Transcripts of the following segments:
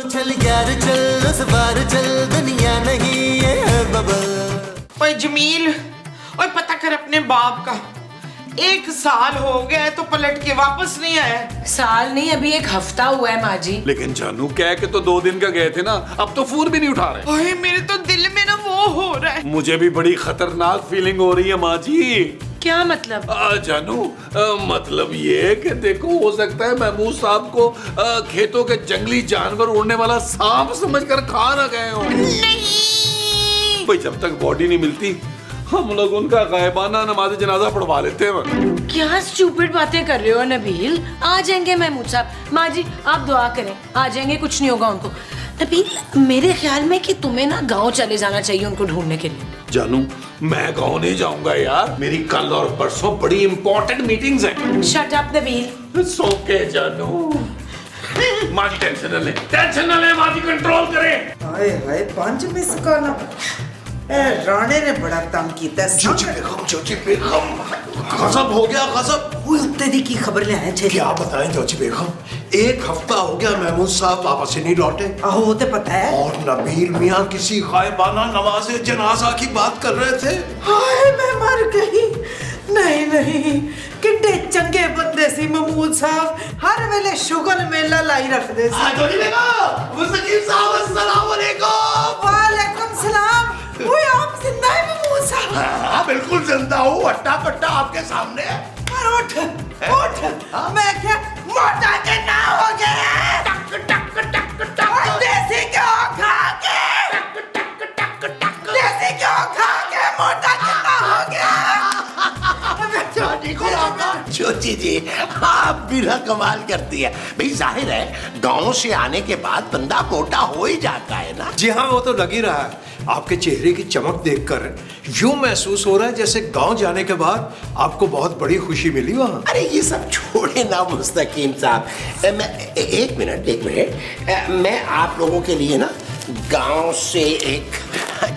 चल यार चल, उस बार चल, दुनिया नहीं ये है बबल। ओए जमील, ओए पता कर अपने बाप का, 1 साल हो गया है तो पलट के वापस नहीं आया। साल नहीं, अभी 1 हफ्ता हुआ है माँ जी। लेकिन जानू कह के तो 2 दिन का गए थे ना, अब तो फोन भी नहीं उठा रहे। ओए मेरे तो दिल में ना वो हो रहा है। मुझे भी बड़ी खतरनाक फीलिंग हो रही है माँ जी। क्या मतलब? जानू मतलब ये कि देखो, हो सकता है महमूद साहब को खेतों के जंगली जानवर उड़ने वाला सांप समझकर खा ना गए हो। नहीं भाई जब तक बॉडी नहीं मिलती हम लोग उनका गायबाना नमाज जनाजा पढ़वा लेते हैं। क्या स्टूपिड बातें कर रहे हो नबील? आ जाएंगे महमूद साहब। माँ जी आप दुआ करें, आ जाएंगे, कुछ नहीं होगा उनको। नबील मेरे ख्याल में कि तुम्हें ना गांव चले जाना चाहिए उनको ढूंढने के लिए। जानू मैं गाँव नहीं जाऊंगा यार, मेरी कल और परसों बड़ी इंपॉर्टेंट मीटिंग्स हैं। Shut up Nabeel. सो के जानू माँ जी टेंशन न ले, टेंशन न ले माँ जी, कंट्रोल करें। हाय हाय 5 मिस कॉल राणे ने बड़ा तंग किया। जोची बेगम गजब हो गया, गजब। तेरी की खबर ले आए थे। क्या बताएं जोची बेगम, 1 हफ्ता हो गया महमूद साहब वापस से नहीं लौटे। आहो वो तो पता है। और नबील मियाँ किसी गायबाना नमाज़े जनाजा की बात कर रहे थे। हाय मैं मर गई। नहीं नहीं, किड्डे चंगे बंदे सी महमूद साहब, हर वेले शुगल मेला लाई रखदे सी। जोची बेगम, मुस्तकीम साहब अस्सलाम वालेकुम। वालेकुम सलाम। ओए आप जिंदा है महमूद साहब? हाँ बिल्कुल जिंदा हूँ, अट्टा कट्टा आपके सामने है। उठ उठ, मैं क्या मोटा के ना हो गया? टक टक टक टक। और देसी घ्यो खा के, टक टक टक। देसी घ्यो खा के मोटा कितना हो गया? जोची जी आप भी ना कमाल करती है। भाई जाहिर है गांव से आने के बाद बंदा मोटा हो ही जाता है ना। जी हाँ, वो तो लग ही रहा है। आपके चेहरे की चमक देखकर यूं महसूस हो रहा है जैसे गांव जाने के बाद आपको बहुत बड़ी खुशी मिली वहाँ। अरे ये सब छोड़े ना मुस्तकीम साहब, मैं एक मिनट मैं आप लोगों के लिए ना गांव से एक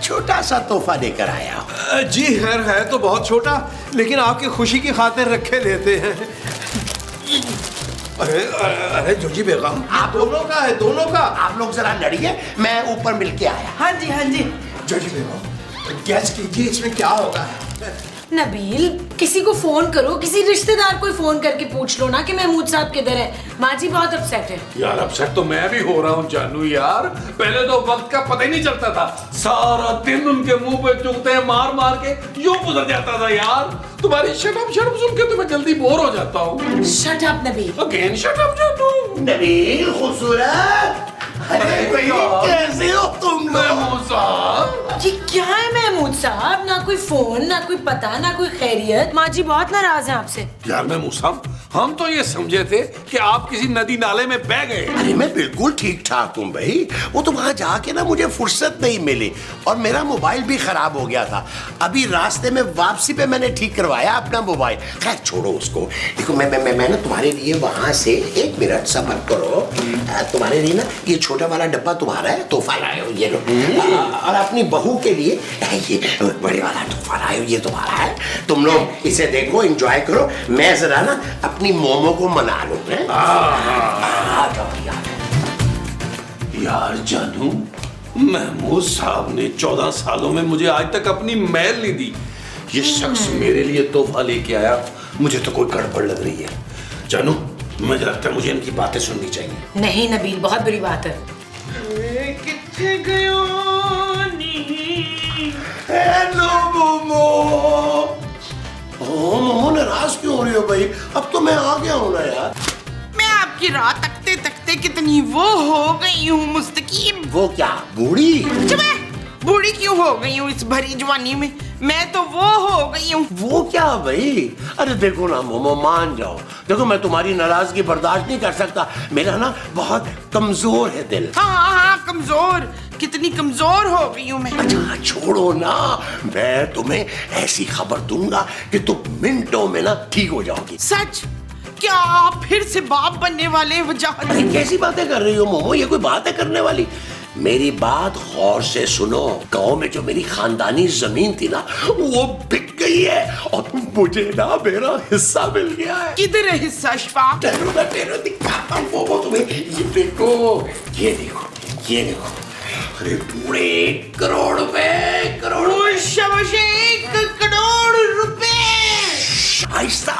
छोटा सा तोहफा लेकर आया हूँ। जी खैर है तो बहुत छोटा, लेकिन आपकी खुशी की खातिर रखे लेते हैं। अरे अरे जोजी बेगम, आप दोनों का है, दोनों का। आप लोग जरा लड़िए, मैं ऊपर मिल के आया। हाँ जी हाँ जी। जोजी बेगम गैस कीजिए, इसमें क्या होगा? नबील किसी को फोन करो, किसी रिश्तेदार को फोन करके पूछ लो ना कि महमूद साहब किधर है। माँ जी बहुत अपसेट है। यार अपसेट तो मैं भी हो रहा हूँ जानू यार, पहले तो वक्त का पता ही नहीं चलता था, सारा दिन उनके मुंह पे चुगते मार मार के यूं गुजर जाता था यार। तुम्हारी शर्म सुन के तो मैं जल्दी बोर हो जाता हूँ। Shut up Nabeel. Again shut up जानू। नबील खूबसूरत, अरे भैया कैसे हो तुम महमूद साहब? ये क्या है महमूद साहब? ना कोई फोन, ना कोई पता, ना कोई खैरियत। माँ जी बहुत नाराज हैं आपसे। यार महमूद साहब, हम तो ये समझे थे कि आप किसी नदी नाले में बह गए। अरे मैं बिल्कुल ठीक ठाक हूँ भाई, वो तो वहां जाके ना मुझे फुर्सत नहीं मिली और मेरा मोबाइल भी खराब हो गया था। अभी रास्ते में वापसी पे मैंने ठीक करवाया अपना मोबाइल। खैर छोड़ो उसको। देखो मैं ना तुम्हारे लिए वहां से, 1 मिनट सब्र करो, तुम्हारे लिए ना ये छोटा वाला डब्बा तुम्हारा है, तोहफा लाए हो ये लो। और अपनी बहू के लिए ये बड़े वाला तोहफा लाए हो, ये तुम्हारा है। तुम लोग इसे देखो, एंजॉय करो, मैं जरा ना अपनी मोमो को मना लूं। यार जानू, महमूद साहब ने 14 सालों में मुझे आज तक अपनी मैल नहीं दी। ये शख्स मेरे लिए तोहफा लेके आया, मुझे तो कोई गड़बड़ लग रही है। जानू मुझे लगता है मुझे इनकी बातें सुननी चाहिए। नहीं नबील, बहुत बुरी बात है। किथे गयो नी? हेलो मोमो। ओ मोमो नाराज क्यों हो रही हो भाई? अब तो मैं आ गया हूँ ना यार। मैं आपकी राह तकते तकते कितनी वो हो गई हूँ मुस्तकीम। वो क्या बूढ़ी? चुप है, बूढ़ी क्यों हो गई हूँ इस भरी जवानी में? मैं तो वो हो गई हूँ। वो क्या भाई? अरे देखो ना मोमो, मान जाओ, देखो मैं तुम्हारी नाराजगी बर्दाश्त नहीं कर सकता। मेरा ना बहुत कमजोर है दिल। हाँ कमजोर, कितनी कमजोर हो गई हूँ मैं। अच्छा छोड़ो ना, मैं तुम्हें ऐसी खबर दूंगा कि तुम मिनटों में ना ठीक हो जाओगी। सच? क्या आप फिर से बाप बनने वाले? वजह अरे कैसी बातें कर रही हो मोमो, ये कोई बात है करने वाली? मेरी बात गौर से सुनो। गांव में जो मेरी खानदानी जमीन थी ना, वो बिक गई है और मुझे ना मेरा हिस्सा मिल गया है। किधर है हिस्सा? शफाक ठहरो दिखाता हूँ वो तुम्हें। ये देखो, ये देखो, ये देखो, अरे पूरे 1 करोड़ रुपए, करोड़ ओए शाबाश, 1 करोड़ रुपए। आहिस्ता,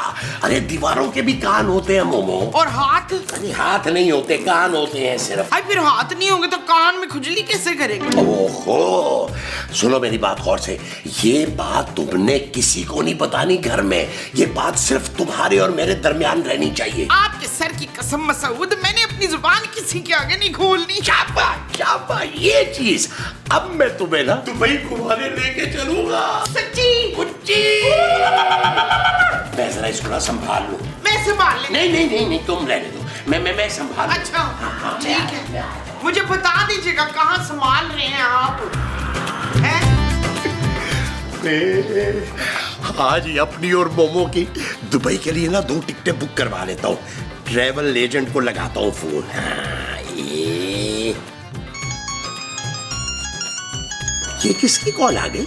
अरे दीवारों के भी कान होते हैं मोमो। और हाथ? अरे हाथ नहीं होते, कान होते हैं सिर्फ। भाई फिर हाथ नहीं होंगे तो कान में खुजली कैसे करेगा? ओहो, सुनो मेरी बात गौर से, ये बात तुमने किसी को नहीं बतानी घर में, ये बात सिर्फ तुम्हारे और मेरे दरमियान रहनी चाहिए। आपके सर की कसम मसूद, मैंने अपनी जुबान किसी के आगे नहीं खोलनी। क्या बात, ये चीज अब मैं तुम्हें ना दुबई घुमाने लेके चलूंगा। सच्ची? कुच्ची। मैं जरा इसको ना संभाल लूं। मैं संभाल ले? नहीं, तुम रहने दो, मैं संभाल लूं। अच्छा ठीक है, मुझे बता दीजिएगा कहाँ संभाल रहे हैं आप? हैं? आज ही अपनी और मोमो की दुबई के लिए ना 2 टिकटें बुक करवा लेता हूँ। ट्रैवल एजेंट को लगाता हूँ फोन। ये किसकी कॉल आ गई?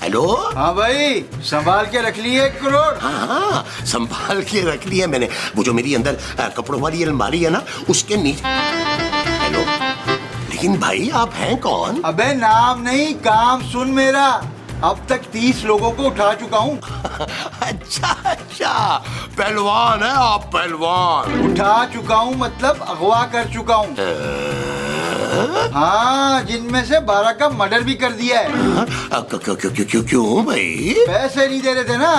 हेलो। हाँ भाई, संभाल के रख लिए 1 करोड़। हाँ, संभाल के रख लिया मैंने। वो जो मेरी अंदर कपड़ों वाली अलमारी है ना, उसके नीचे। हेलो, लेकिन भाई आप हैं कौन? अबे नाम नहीं, काम सुन मेरा। अब तक 30 लोगों को उठा चुका हूँ। अच्छा, पहलवान है आप, पहलवान। उठा चुका हूँ मतलब अगवा कर चुका हूँ। हाँ, जिनमें से 12 का मर्डर भी कर दिया है। क्यों भाई? पैसे नहीं दे रहे थे ना,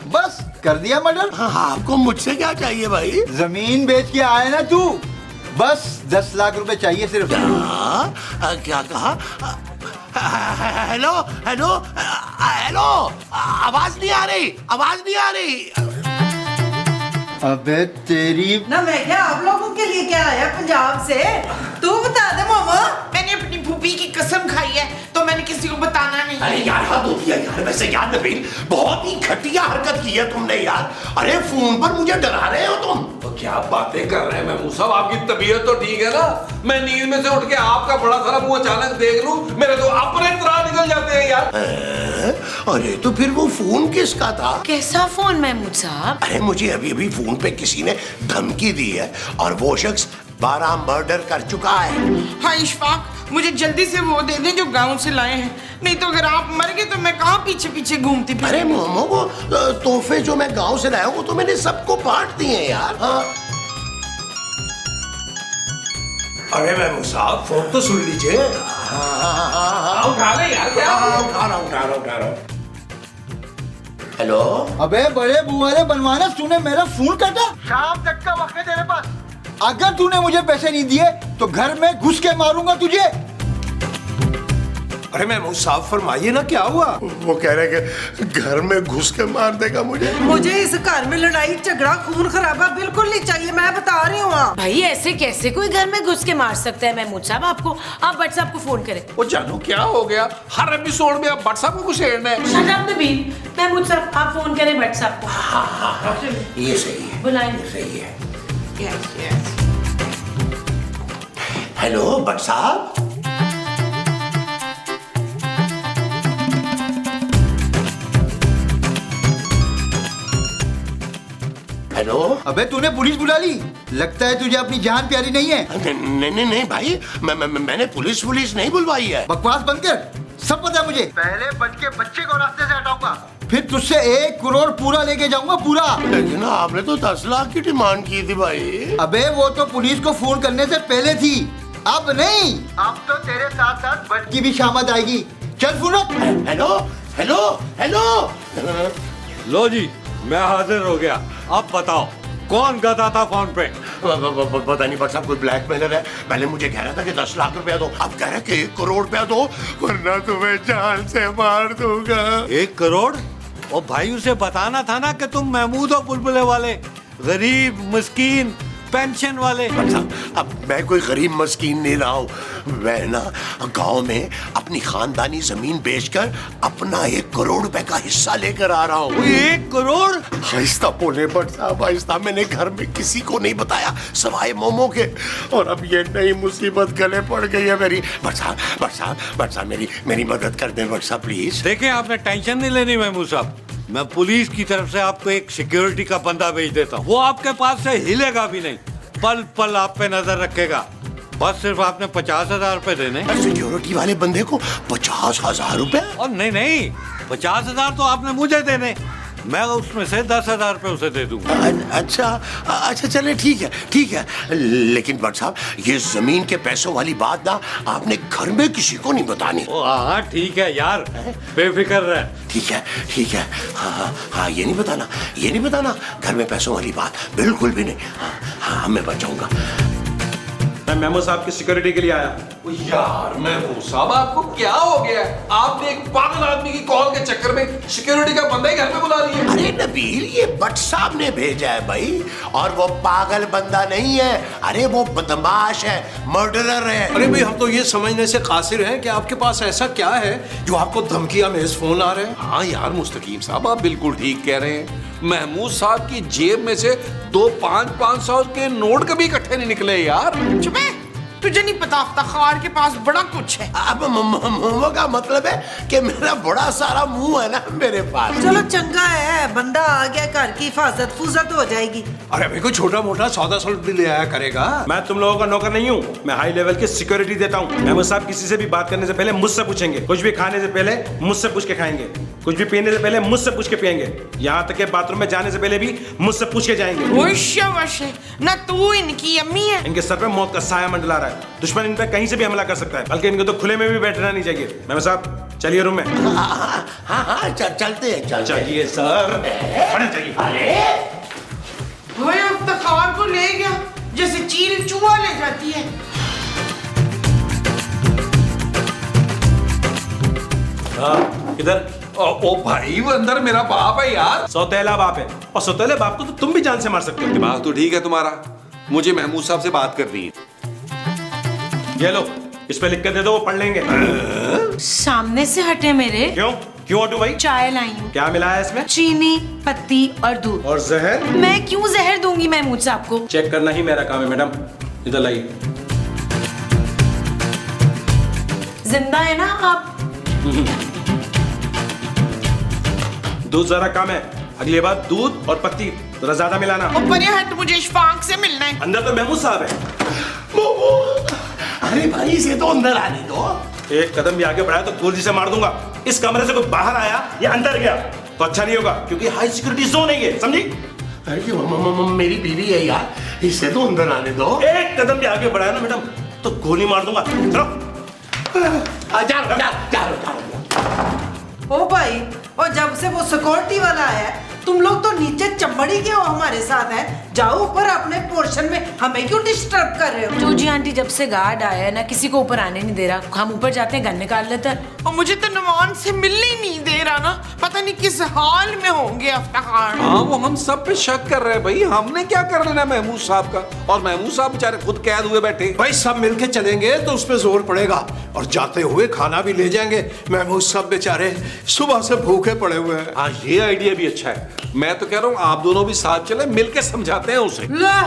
बस कर दिया मर्डर। आपको मुझसे क्या चाहिए भाई? जमीन बेच के आए ना तू, बस 10 लाख रुपए चाहिए सिर्फ। क्या कहा? हेलो, आवाज नहीं आ रही। अबे तेरी ना, मैं क्या आप लोगों के लिए क्या आया पंजाब से? तू बता दे मामा। मैंने अपनी फूफी की कसम खाई है तो मैंने किसी को बताना नहीं। अरे यार, हद होती है यार। वैसे यार नबील, बहुत ही घटिया हरकत की है तुमने यार। अरे फोन पर मुझे डरा रहे हो तुम। तो क्या बातें कर रहे हैं महमूद साहब, आपकी तबीयत तो ठीक है ना? मैं नींद में से उठ के आपका बड़ा सारा मुंह अचानक देख लूं, मेरे तो अपने त्राह निकल जाते हैं यार। अरे तो फिर वो फोन किसका था? कैसा फोन महमूद साहब? अरे मुझे अभी फोन पे किसी ने धमकी दी है और वो शख्स 12 मर्डर कर चुका है। हाँ इशफाक, मुझे जल्दी से वो दे दें जो गांव से लाए हैं, नहीं तो अगर आप मर गए तो मैं कहाँ पीछे घूमती फिर। अरे मोमो, वो तोहफे जो मैं गांव से लाया हूँ वो तो मैंने सबको बांट दिए हैं यार। हाँ। अरे महमूद साहब, फोन तो सुन लीजिए। उठा ले यार, क्या? उठा रहा हूँ। हेलो। अबे बड़े बुआरे बनवाना, तूने मेरा फोन काटा। शाम तक का वक्त है तेरे पास। अगर तूने मुझे पैसे नहीं दिए तो घर में घुस के मारूंगा तुझे। अरे महमूद साहब, फरमाइए ना, क्या हुआ? वो कह रहे कि घर में घुस के मार देगा मुझे इस घर में लड़ाई झगड़ा खून खराबा बिल्कुल नहीं चाहिए, मैं बता रही हूँ। भाई ऐसे कैसे कोई घर में घुस के मार सकता है महमूद साहब आपको? आप भट्ट साहब को फोन करें। वो जानू क्या हो गया, हर एपिसोड में आप भट्ट साहब को कुछ छेड़ना है। शट अप नबील, महमूद साहब आप फोन करें भट्ट साहब को। ये सही है, बुलाएं। ये सही है। Yes. हेलो भट्ट साहब। हेलो। अबे तूने पुलिस बुला ली, लगता है तुझे अपनी जान प्यारी नहीं है। नहीं भाई, मैंने पुलिस नहीं बुलवाई है। बकवास बंद कर, सब पता है मुझे। पहले बच के बच्चे को रास्ते से हटाऊंगा, फिर तुझसे 1 करोड़ पूरा लेके जाऊंगा, पूरा। लेकिन आपने तो 10 लाख की डिमांड की थी भाई। अबे वो तो पुलिस को फोन करने से पहले थी, अब नहीं। अब तो तेरे साथ साथ बट की भी शामत आएगी। चल फोन रख। हेलो। लो जी, मैं हाजिर हो गया। अब बताओ कौन गधा था फोन पे? पता नहीं भट्ट साहब, कोई ब्लैकमेलर है। पहले मुझे कह रहा था कि 10 लाख रुपया दो, अब कह रहा है कि 1 करोड़ रुपया दो, वरना तुम्हें जान से मार दूंगा। 1 करोड़? और भाई उसे बताना था ना कि तुम महमूद हो बुलबुले वाले, गरीब मस्कीन पेंशन वाले। भट्ट साहब, अब मैं कोई गरीब मस्कीन नहीं रहा हूँ। मैं ना गांव में अपनी खानदानी जमीन बेचकर अपना 1 करोड़ रुपए का हिस्सा लेकर आ रहा हूँ। 1 करोड़? आहिस्ता बोले भट्ट साहब, आहिस्ता। मैंने घर में किसी को नहीं बताया सिवाय मोमो के, और अब ये नई मुसीबत गले पड़ गई है मेरी। भट्ट साहब, मेरी मदद कर दें भट्ट साहब, प्लीज। देखें, आपने टेंशन नहीं लेनी महमूद साहब, मैं पुलिस की तरफ से आपको एक सिक्योरिटी का बंदा भेज देता हूँ। वो आपके पास से हिलेगा भी नहीं, पल पल आप पे नजर रखेगा। बस सिर्फ आपने 50,000 रुपए देने। सिक्योरिटी वाले बंदे को 50,000 रुपए? और नहीं, 50,000 तो आपने मुझे देने, मैं उसमें से 10,000 रुपए उसे दे दूंगा। अच्छा चले ठीक है, लेकिन भट्ट साहब ये जमीन के पैसों वाली बात ना आपने घर में किसी को नहीं बतानी। हाँ ठीक है यार, बेफिक्र रह। ठीक है, हाँ ये नहीं बताना घर में पैसों वाली बात, बिल्कुल भी नहीं। हाँ मैं बचाऊंगा। मैं मेमो साहब की सिक्योरिटी के लिए आया। यार महमूद साहब आपको क्या हो गया है? आपने एक पागल आदमी की कॉल के चक्कर में सिक्योरिटी का बंदा ही घर में बुला लिया। अरे नबील, ये भट्ट साहब ने भेजा है भाई, और वो पागल बंदा नहीं है, अरे वो बदमाश है, मर्डरर है। अरे भाई हम तो ये समझने से कासिर हैं कि आपके पास ऐसा क्या है जो आपको धमकियां में फोन आ रहे हैं। हाँ यार मुस्तकीम साहब आप बिल्कुल ठीक कह रहे हैं। महमूद साहब की जेब में से 2 500 के नोट कभी इकट्ठे नहीं निकले यार। चुप है, तुझे नहीं पता इफ्तार के पास बड़ा कुछ है। अब मुंह का मतलब है कि मेरा बड़ा सारा मुंह है ना मेरे पास। चलो चंगा है, बंदा आ गया, घर की हिफाजत फुजत हो जाएगी। अरे भाई कोई छोटा मोटा सौदा सौदा भी ले आया करेगा। मैं तुम लोगों का नौकर नहीं हूँ, मैं हाई लेवल की सिक्योरिटी देता हूँ। मेमो साहब किसी से भी बात करने से पहले मुझसे पूछेंगे, कुछ भी खाने से पहले मुझसे पूछ के खाएंगे, कुछ भी पीने से पहले मुझसे पूछ के पिएंगे, यहाँ तक कि बाथरूम में जाने से पहले भी मुझसे पूछ के जाएंगे। ना तू इनकी अम्मी है। इनके सर पे मौत का साया मंडला रहा है, दुश्मन इन पे कहीं से भी हमला कर सकता है, बल्कि इनको तो खुले में भी बैठना नहीं चाहिए। मेमो साहब चलिए रूम में। हाँ चलते हैं। चलिए सर, इफ्तार को ले गया जैसे चील चूहा ले जाती है। इधर ओ भाई वो अंदर मेरा बाप है यार। सौतेला बाप है, और सौतेले बाप को तो तुम भी जान से मार सकते हो। दिमाग तो ठीक है तुम्हारा, मुझे महमूद साहब से बात करनी है। ये लो, इस पे लिख के दे दो, वो पढ़ लेंगे। सामने से हटे मेरे। क्यों हटू भाई? चाय लाई हूँ। क्या मिला है इसमें? चीनी, पत्ती और दूध। और जहर? मैं क्यों जहर दूंगी महमूद साहब को? चेक करना ही मेरा काम है मैडम। इधर लाइए। जिंदा है ना आप? दूध जरा कम है, अगली बार दूध और पत्ती जरा ज्यादा मिलाना। ऊपर हट, मुझे इशफाक से मिलना है। अंदर तो महमूद साहब है। अरे भाई इसे तो अंदर आने दो। एक कदम भी आगे बढ़ाया तो गोली से मार दूंगा। इस कमरे से कोई बाहर आया या अंदर गया तो अच्छा नहीं होगा, क्योंकि हाई सिक्योरिटी जोन है ये, समझी? अरे मेरी बीवी है यार, इसे तो अंदर आने दो। एक कदम भी आगे बढ़ाया ना मैडम तो गोली मार दूंगा। चलो। ओ भाई, और जब से वो सिक्योरिटी वाला आया तुम लोग तो नीचे चमड़ी के हो हमारे साथ है। जाओ ऊपर अपने पोर्शन में, हमें क्यों डिस्टर्ब कर रहे हो? तो जी आंटी, जब से गार्ड आया है ना, किसी को ऊपर आने नहीं दे रहा। हम ऊपर जाते हैं, गन निकाल लेते हैं। और मुझे तो नवान से मिलने ही नहीं दे रहा ना, पता नहीं किस हाल में होंगे इफ्तार। हाँ वो हम सब पे शक कर रहे हैं भाई, हमने क्या कर लेना महमूद साहब का, और महमूद साहब बेचारे खुद कैद हुए बैठे। भाई सब मिलके चलेंगे तो उस पे जोर पड़ेगा, और जाते हुए खाना भी ले जाएंगे। महमूद साहब बेचारे सुबह से भूखे पड़े हुए हैं। हाँ ये आइडिया भी अच्छा है। मैं तो कह रहा हूँ आप दोनों भी साथ चले, मिलके समझाते हैं उसे। ला,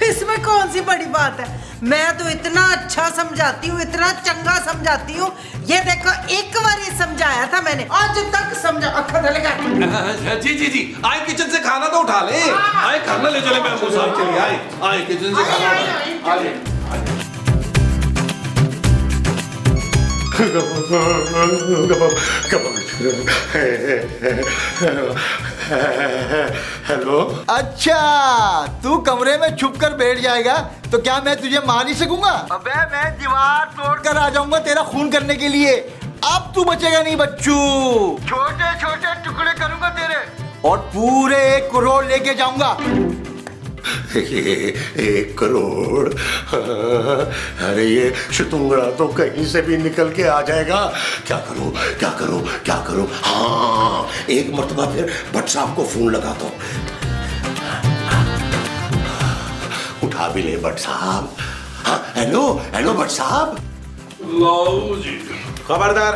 इसमें कौन सी बड़ी बात है? मैं तो इतना अच्छा समझाती हूँ, इतना चंगा समझाती हूँ। ये देखो एक बार ये समझाया था मैंने, आज तक समझा। अखा जी आए किचन से खाना तो उठा ले, आए खाना ले चले महमूद साहब के लिए। आए किचन से खाना उठा। हेलो। अच्छा, तू कमरे में छुप कर बैठ जाएगा तो क्या मैं तुझे मार नहीं सकूंगा? अबे मैं दीवार तोड़कर आ जाऊंगा तेरा खून करने के लिए। अब तू बचेगा नहीं बच्चू। छोटे छोटे टुकड़े करूंगा तेरे, और पूरे 1 करोड़ लेके जाऊंगा। 1 करोड़? अरे ये शतुंगड़ा तो कहीं से भी निकल के आ जाएगा। क्या करूं? हाँ, एक मर्तबा फिर भट्ट साहब को फोन लगाता हूं। उठा भी ले भट्ट साहब। हाँ, हेलो भट्ट साहब। लो जी। खबरदार।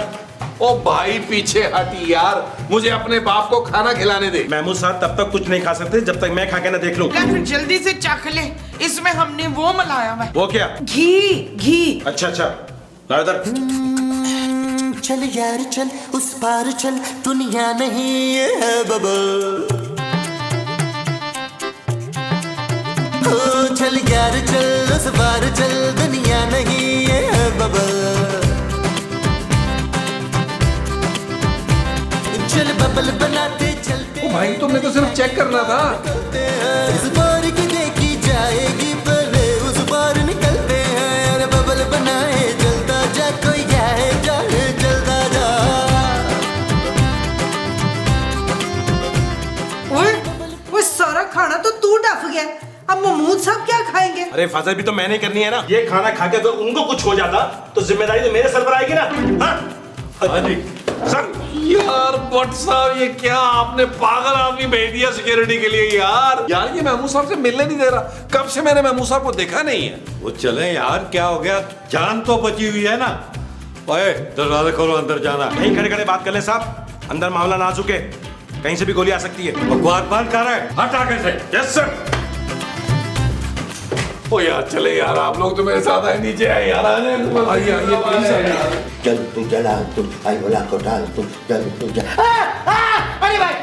ओ भाई पीछे हटी यार, मुझे अपने बाप को खाना खिलाने दे। महमूद साहब तब तक कुछ नहीं खा सकते जब तक मैं खा के ना देख लूं। फिर जल्दी से चख ले, इसमें हमने वो मिलाया हुआ है। वो क्या? घी। अच्छा ला इधर। चल यार चल, उस पार चल, दुनिया नहीं है बबल। चल यार चल, उस पार चल, दुनिया नहीं अरे हिफाजत भी तो मैंने करनी है ना। ये खाना खा के अगर उनको कुछ हो जाता तो जिम्मेदारी तो मेरे सर पर आएगी ना। हाँ जी सर। यार भट्ट साहब, ये क्या आपने पागल आदमी भेज दिया सिक्योरिटी के लिए यार। यार ये महमूद साहब से मिलने नहीं दे रहा। कब से मैंने महमूद साहब को देखा नहीं है। वो चले यार, क्या हो गया, जान तो बची हुई है ना। ओए दरवाजा खोलो, अंदर जाना। कहीं खड़े खड़े बात कर ले साहब, अंदर मामला नाजुक है, कहीं से भी गोली आ सकती है। बकवास बंद कर रहे, हट आगे से। Yes sir. ओ यार चले यार, आप लोग तो मेरे साथ आए, नीचे आए यार। आइए प्लीज आइए। चल तू जला, तुम आई वाला को डाल, तुम चल तू जा। अरे भाई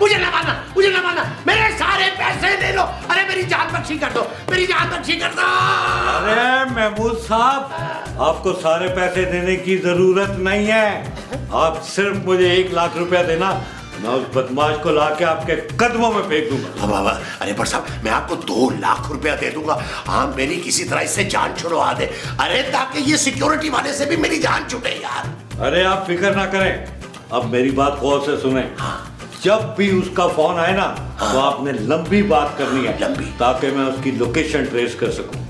मुझे ना मारना, मेरे सारे पैसे दे लो। अरे मेरी जान बख्शी कर दो, मेरी जान बख्शी कर दो। अरे महमूद साहब, आपको सारे पैसे देने की जरूरत नहीं है। आप सिर्फ मुझे 1 लाख रुपया देना, मैं उस बदमाश को लाके आपके कदमों में फेंक दूंगा। अरे पर साहब, मैं आपको 2 लाख रुपया दे दूंगा। आप मेरी किसी तरह इससे जान छुड़वा दे। अरे ताकि ये सिक्योरिटी वाले से भी मेरी जान छूटे यार। अरे आप फिक्र ना करें, अब मेरी बात गौर से सुने। जब भी उसका फोन आए ना, तो आपने लंबी बात करनी है, लंबी, ताकि मैं उसकी लोकेशन ट्रेस कर सकूं।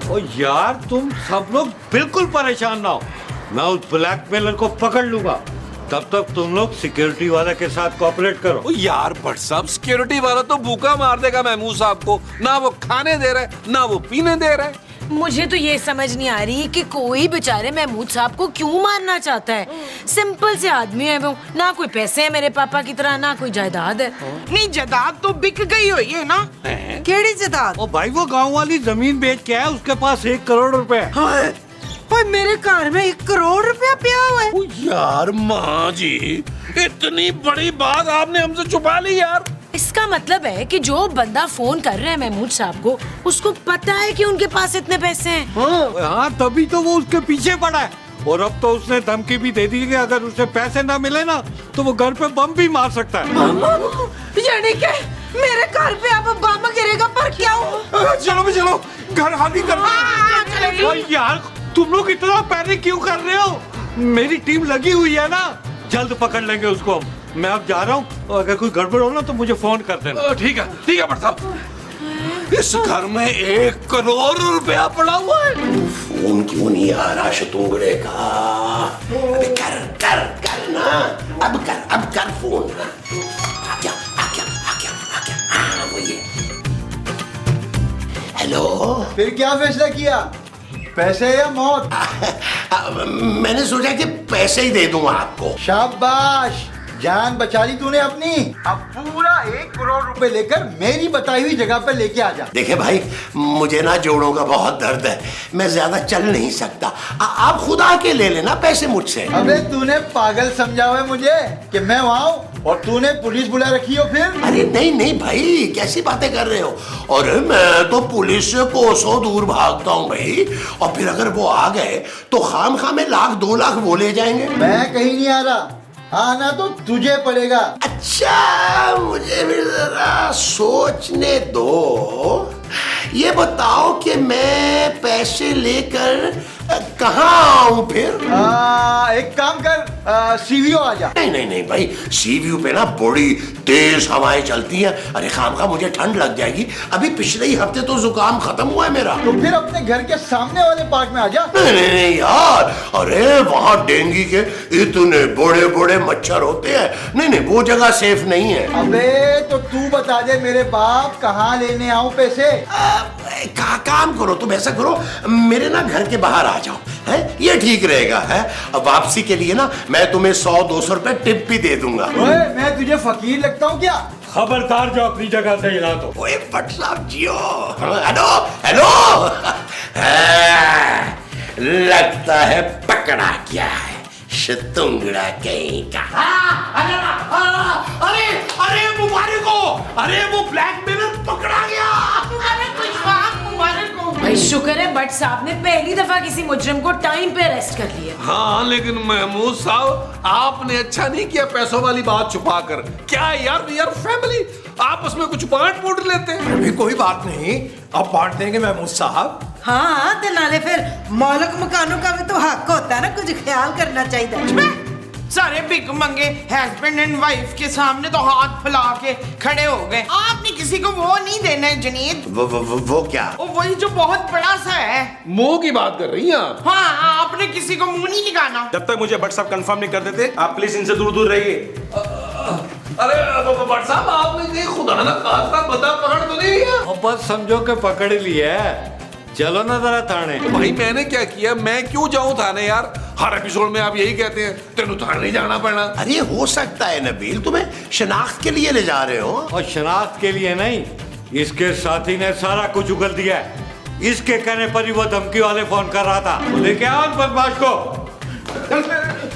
ओ यार, तुम सब लोग बिल्कुल परेशान ना हो, मैं उस ब्लैकमेलर को पकड़ लूंगा। तब तक तुम लोग सिक्योरिटी वाले के साथ कोऑपरेट करो। ओ यार भट्ट साहब, सिक्योरिटी वाला तो भूखा मार देगा महमूद साहब को। ना वो खाने दे रहे, ना वो पीने दे रहे। मुझे तो ये समझ नहीं आ रही कि कोई बेचारे महमूद साहब को क्यों मारना चाहता है। सिंपल से आदमी है वो, ना कोई पैसे है मेरे पापा की तरह, ना कोई जायदाद है। नहीं, जायदाद तो बिक गई हुई है ना। केड़ी जायदाद? ओ भाई, वो गांव वाली जमीन बेच के आया, उसके पास 1 करोड़ रुपए। ओए मेरे घर में 1 करोड़ रुपया पिया हुआ है। ओ यार माँ जी, इतनी बड़ी बात आपने हमसे छुपा ली यार। इसका मतलब है कि जो बंदा फोन कर रहे हैं महमूद साहब को, उसको पता है कि उनके पास इतने पैसे हैं। हाँ, तभी तो वो उसके पीछे पड़ा है। और अब तो उसने धमकी भी दे दी कि अगर उसे पैसे ना मिले ना, तो वो घर पे बम भी मार सकता है। यानी कि मेरे घर पे अब बम गिरेगा, पर क्यों? चलो भी चलो, घर खाली कर। ओ यार, तुम लोग इतना पैनिक क्यों कर रहे हो? मेरी टीम लगी हुई है ना, जल्द पकड़ लेंगे उसको हम। मैं अब जा रहा हूँ, अगर कोई गड़बड़ हो ना तो मुझे फोन कर देना। ठीक है भट्ट साहब। इस घर में 1 करोड़ रुपया पड़ा हुआ है। फोन क्यों नहीं आ रहा शतुंगड़े का? अबे कर ना, अब कर फोन। आ गया। हाँ वो ये। हेलो। फिर क्या फैसला किया, पैसे या मौत? मैंने सोचा कि पैसे ही दे दूंगा आपको। शाबाश, जान बचा ली तूने अपनी। अब पूरा 1 करोड़ रुपए लेकर मेरी बताई हुई जगह पर लेके आ जा। देखे भाई, मुझे ना जोड़ों का बहुत दर्द है, मैं ज्यादा चल नहीं सकता। आप खुद आके ले लेना पैसे मुझसे। अबे तूने पागल समझा हुआ है मुझे कि मैं वहाँ हूँ और तूने पुलिस बुला रखी हो फिर? अरे नहीं भाई, कैसी बातें कर रहे हो? अरे मैं तो पुलिस से कोसों दूर भागता हूँ भाई। और फिर अगर वो आ गए तो खाम में 1-2 लाख वो ले जाएंगे। मैं कहीं नहीं आ रहा, आना तो तुझे पड़ेगा। अच्छा, मुझे भी जरा सोचने दो। ये बताओ कि मैं पैसे लेकर कहाँ आऊं फिर? एक काम कर, सीवीओ आ जा। नहीं भाई, सीवीओ पे ना बड़ी तेज हवाएं चलती हैं। अरे खामखा मुझे ठंड लग जाएगी। अभी पिछले ही हफ्ते तो जुकाम खत्म हुआ है मेरा। तो फिर अपने घर के सामने वाले पार्क में आ जा। नहीं यार, अरे वहाँ डेंगू के इतने बड़े मच्छर होते हैं। नहीं, वो जगह सेफ नहीं है। अबे तो तू बता दे मेरे बाप, कहाँ लेने आऊं पैसे? काम करो, तुम ऐसा करो, मेरे ना घर के बाहर आ जाओ, है ये ठीक रहेगा। है अब वापसी के लिए ना मैं तुम्हें 100-200 रुपए टिप भी दे दूंगा। ओए, मैं तुझे फकीर लगता हूँ क्या? खबरदार जो अपनी जगह से हिला तो। ओए भट्ट साहब जियो। हेलो। लगता है पकड़ा गया है शतुंगड़ा कहीं का। अरे मुबारक हो, अरे वो ब्लैकमेलर पकड़ा गया। भाई शुक्र है भट्ट साहब ने पहली दफा किसी मुजरिम को टाइम पे अरेस्ट कर लिया। हाँ, लेकिन महमूद साहब, आपने अच्छा नहीं किया पैसों वाली बात छुपा कर। क्या यार, वी आर फैमिली, आपस में कुछ बांट लेते हैं। अभी कोई बात नहीं, अब बांट देंगे महमूद साहब। हाँ, ते नाले फिर मालिक मकानों का भी तो हक होता है ना, कुछ ख्याल करना चाहिए। सारे भिख मंगे हस्बैंड एंड वाइफ के सामने तो हाथ फैला के खड़े हो गए। आपने किसी को वो नहीं देना है जुनीद। वो क्या? वही जो बहुत बड़ा सा है। मुंह की बात कर रही हैं आप? हाँ, आपने किसी को मुंह नहीं लगाना। जब तक मुझे भट्ट साहब कंफर्म नहीं कर देते आप प्लीज इनसे दूर दूर रहिए। अरे भट्ट साहब, आपने कहीं खुदा ना खास्ता बंदा पकड़ तो नहीं लिया? और बस समझो कि पकड़ लिया है। चलो ना जरा थाने। भाई मैंने क्या किया? मैं क्यों जाऊं थाने यार? हर एपिसोड में आप यही कहते हैं तेनू थाने जाना पड़ना। अरे हो सकता है नबील तुम्हें शनाख्त के लिए ले जा रहे हो। और शनाख्त के लिए नहीं, इसके साथी ने सारा कुछ उगल दिया है। इसके कहने पर ही वो धमकी वाले फोन कर रहा था। लेके आओ उन बदमाश को।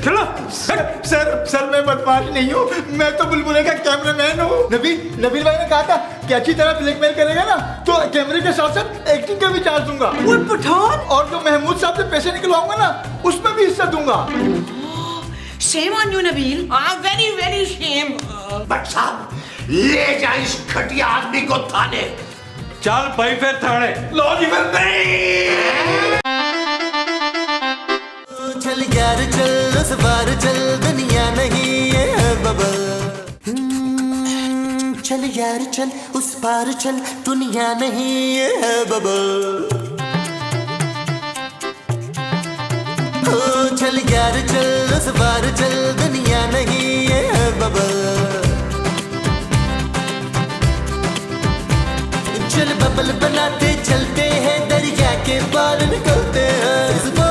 चलो सर मैं बदमाश नहीं हूँ, मैं तो बुलबुले का कैमरामैन हूँ। नबील भाई ने कहा था कि अच्छी तरह ब्लैकमेल करेगा ना तो कैमरे के साथ साथ एक्टिंग का भी चार्ज दूंगा। वो पठान और जो महमूद साहब से पैसे निकलवाऊंगा ना उसमें भी हिस्सा दूंगा। Shame on you Nabeel. Very very shame. Bhatt साहब ले जा इस घटिया आदमी को थाने। चल भाई फिर थाने। लो जी फिर नहीं। चल यार चल उस बार चल दुनिया नहीं है बबल। चल यार चल उस पार चल दुनिया नहीं है बबल। हो चल यार चल उस पार चल दुनिया नहीं है बबल। चल बबल बनाते चलते हैं दरिया के पार निकलते हैं।